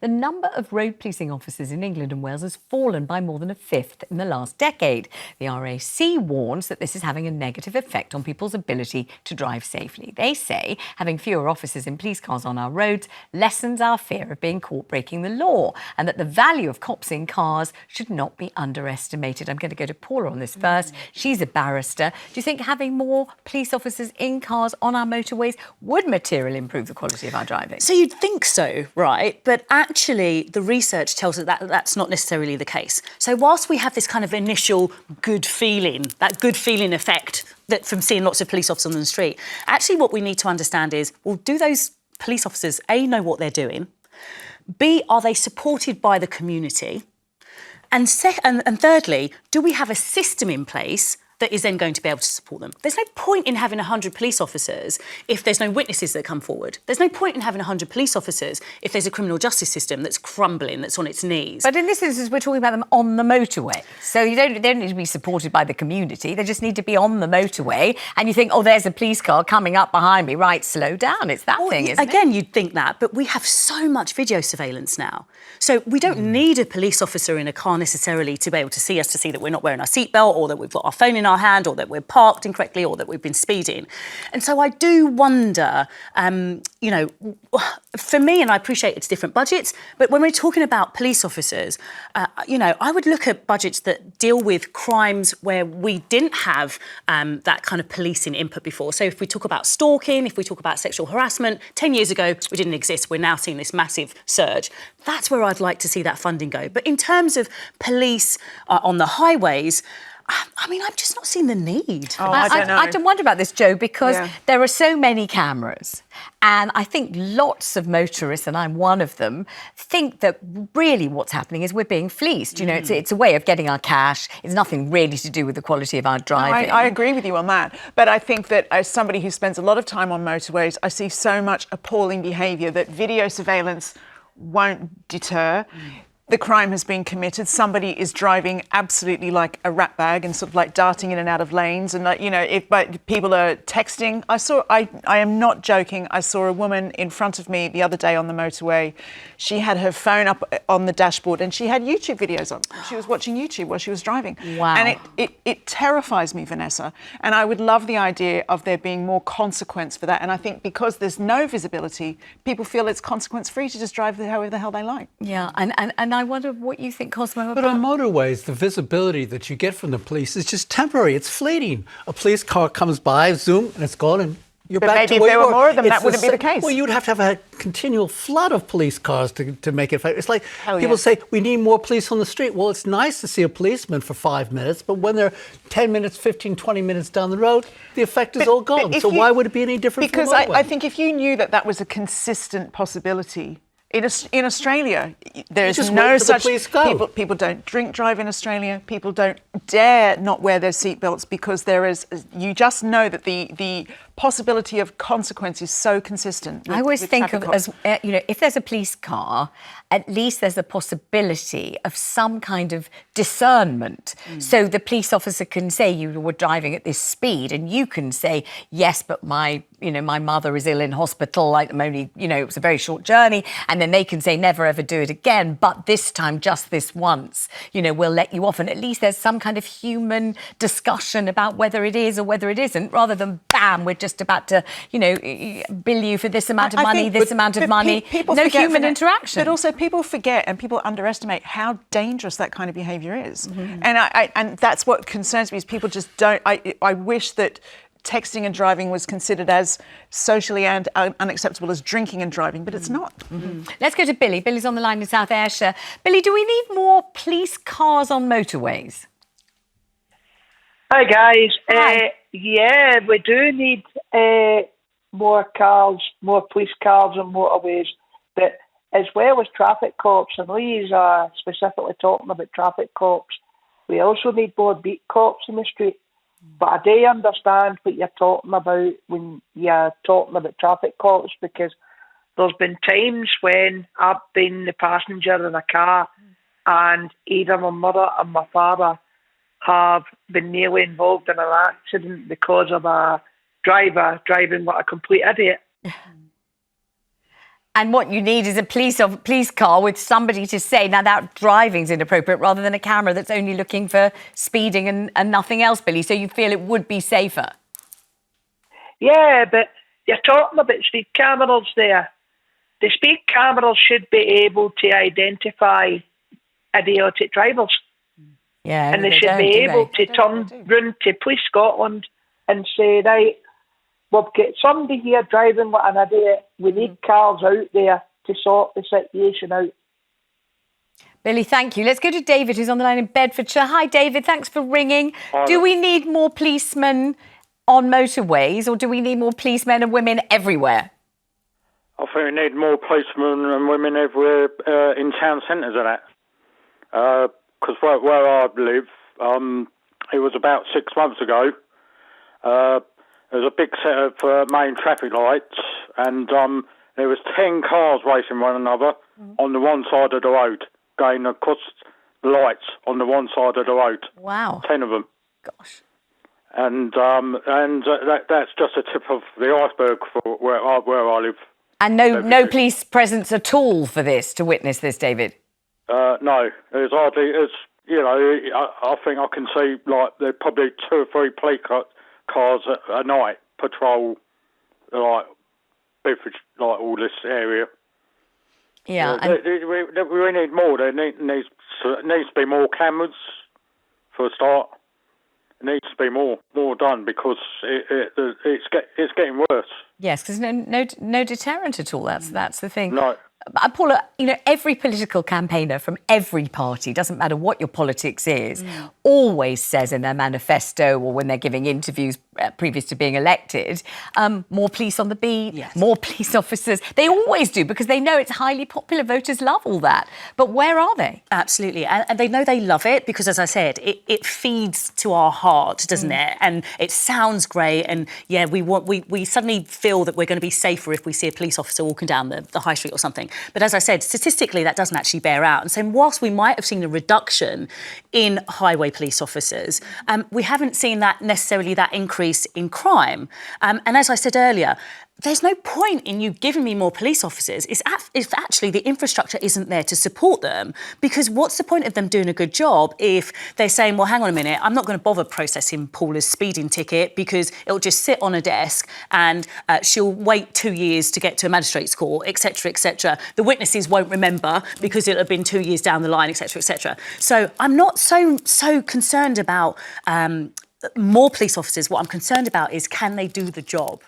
the number of road policing officers in England and Wales has fallen by more than a fifth in the last decade. The RAC warns that this is having a negative effect on people's ability to drive safely. They say having fewer officers in police cars on our roads lessens our fear of being caught breaking the law, and that the value of cops in cars should not be underestimated. I'm going to go to Paula on this first. She's a barrister. Do you think having more police officers in cars on our motorways would materially improve the quality of our driving? So you'd think so, right? But actually, the research tells us that that's not necessarily the case. So whilst we have this kind of initial good feeling, that good feeling effect that from seeing lots of police officers on the street, actually what we need to understand is, well, do those police officers, A, know what they're doing? B, are they supported by the community? And thirdly, do we have a system in place that is then going to be able to support them? There's no point in having 100 police officers if there's no witnesses that come forward. There's no point in having 100 police officers if there's a criminal justice system that's crumbling, that's on its knees. But in this instance, we're talking about them on the motorway. So they don't need to be supported by the community. They just need to be on the motorway. And you think, oh, there's a police car coming up behind me. Right, slow down. It's that thing, isn't it? Again, you'd think that, but we have so much video surveillance now. So we don't need a police officer in a car necessarily to be able to see us, to see that we're not wearing our seatbelt, or that we've got our phone in our hand, or that we're parked incorrectly, or that we've been speeding. And so I do wonder, you know, for me, and I appreciate it's different budgets, but when we're talking about police officers, you know, I would look at budgets that deal with crimes where we didn't have that kind of policing input before. So if we talk about stalking, if we talk about sexual harassment, 10 years ago, we didn't exist. We're now seeing this massive surge. That's where I'd like to see that funding go. But in terms of police on the highways, I mean, I've just not seen the need. Oh, I don't know. I do wonder about this, Jo, because there are so many cameras. And I think lots of motorists, and I'm one of them, think that really what's happening is we're being fleeced. You know, it's a way of getting our cash. It's nothing really to do with the quality of our driving. No, I agree with you on that. But I think that as somebody who spends a lot of time on motorways, I see so much appalling behaviour that video surveillance won't deter. The crime has been committed. Somebody is driving absolutely like a rat bag and sort of like darting in and out of lanes. And, you know, but people are texting. I am not joking. I saw a woman in front of me the other day on the motorway. She had her phone up on the dashboard and she had YouTube videos on. She was watching YouTube while she was driving. Wow. And it terrifies me, Vanessa. And I would love the idea of there being more consequence for that. And I think because there's no visibility, people feel it's consequence-free to just drive however the hell they like. Yeah, and I wonder what you think, Cosmo, about... But on motorways, the visibility that you get from the police is just temporary. It's fleeting. A police car comes by, zoom, and it's gone, and you're back to where you were. Maybe if there were more of them, that wouldn't be the case. Well, you'd have to have a continual flood of police cars to make it. It's like people say, we need more police on the street. Well, it's nice to see a policeman for 5 minutes, but when they're 10 minutes, 15, 20 minutes down the road, the effect is all gone. So why would it be any different from a motorway? Because I think if you knew that was a consistent possibility... In Australia, there's no such... People don't drink drive in Australia. People don't dare not wear their seatbelts because you just know that the possibility of consequence is so consistent. I always think of as, you know, if there's a police car, at least there's a possibility of some kind of discernment. So the police officer can say you were driving at this speed and you can say, yes, but my mother is ill in hospital, it was a very short journey. And then they can say, never ever do it again. But this time, just this once, we'll let you off. And at least there's some kind of human discussion about whether it is or whether it isn't, rather than, bam, we're just about to, bill you for this amount of money, this amount of money. No human interaction. But also people forget and people underestimate how dangerous that kind of behaviour is. And that's what concerns me, is people just don't... I wish that texting and driving was considered as socially and unacceptable as drinking and driving, but it's not. Let's go to Billy. Billy's on the line in South Ayrshire. Billy, do we need more police cars on motorways? Hi, guys. Hi. Yeah, we do need more cars, more police cars on motorways, but as well as traffic cops, and Lee's specifically talking about traffic cops, we also need more beat cops in the street. But I do understand what you're talking about when you're talking about traffic cops, because there's been times when I've been the passenger in a car and either my mother or my father have been nearly involved in an accident because of a driver driving like a complete idiot. And what you need is a police car with somebody to say, now that driving's inappropriate, rather than a camera that's only looking for speeding and nothing else, Billy. So you feel it would be safer? Yeah, but you're talking about speed cameras there. The speed cameras should be able to identify idiotic drivers. Yeah, and they should be able to turn round to Police Scotland and say, right, we've got somebody here driving like an idiot. We need cars out there to sort the situation out. Billy, thank you. Let's go to David, who's on the line in Bedfordshire. Hi, David. Thanks for ringing. Hi. Do we need more policemen on motorways, or do we need more policemen and women everywhere? I think we need more policemen and women everywhere in town centres and that. Because where I live, it was about 6 months ago. There was a big set of main traffic lights, and there was 10 cars racing one another on the one side of the road, going across the lights on the one side of the road. Wow. 10 of them. Gosh. And that's just a tip of the iceberg for where I live. And no police presence at all for this, to witness this, David? No, there's hardly. I think I can see like there are probably 2 or 3 police cars a night patrol like Bedford, like all this area. Yeah, we need more. There needs to be more cameras for a start. It needs to be more done because it's getting worse. yes, because no deterrent at all. That's the thing. No. Paula, every political campaigner from every party, doesn't matter what your politics is, always says in their manifesto or when they're giving interviews previous to being elected, more police on the beat, more police officers. They always do because they know it's highly popular. Voters love all that. But where are they? Absolutely. And they know they love it because, as I said, it feeds to our heart, doesn't it? And it sounds great. And, yeah, we suddenly feel that we're going to be safer if we see a police officer walking down the high street or something. But as I said, statistically, that doesn't actually bear out. And so whilst we might have seen a reduction in highway police officers, we haven't seen that increase in crime. And as I said earlier, there's no point in you giving me more police officers if actually the infrastructure isn't there to support them. Because what's the point of them doing a good job if they're saying, well, hang on a minute, I'm not going to bother processing Paula's speeding ticket because it'll just sit on a desk and she'll wait 2 years to get to a magistrate's court, etc., etc. The witnesses won't remember because it'll have been 2 years down the line, etc., etc. So I'm not so concerned about more police officers. What I'm concerned about is, can they do the job?